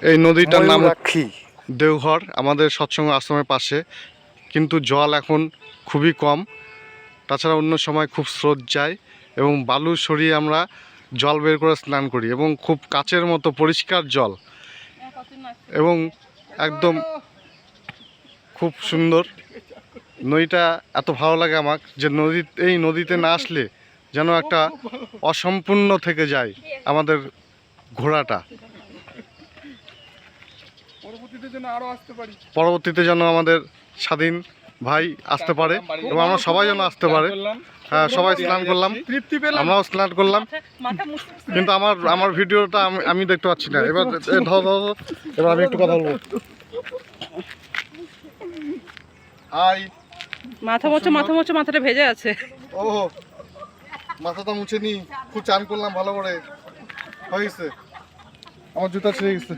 এই নদীটার নাম দেওঘর, আমাদের সৎসঙ্গ আশ্রমের পাশে। কিন্তু জল এখন খুবই কম, তাছাড়া অন্য সময় খুব স্রোত যায় এবং বালু সরিয়ে আমরা জল বের করে স্নান করি এবং খুব কাচের মতো পরিষ্কার জল এবং একদম খুব সুন্দর। নদীটা এত ভালো লাগে আমার যে এই নদীতে না আসলে যেন একটা অসম্পূর্ণ থেকে যায় আমাদের ঘোরাটা। পরবর্তীতে যেন আমাদের স্বাধীন ভাই আসতে পারে এবং আমরা সবাই যেন আসতে পারে। হ্যাঁ, সবাই স্নান করলাম, আমরাও স্নান করলাম, কিন্তু আমার ভিডিওটা আমি দেখতে পাচ্ছি না। এবার এবার আমি একটু কথা বলবো। হাই, মাথা মোছো মাথাটা ভেজে আছে। ও মাথাটা মুছে নি, খুব চান করলাম ভালো করে, হয়ে গেছে, আমার জুতা ছিঁড়ে গেছে।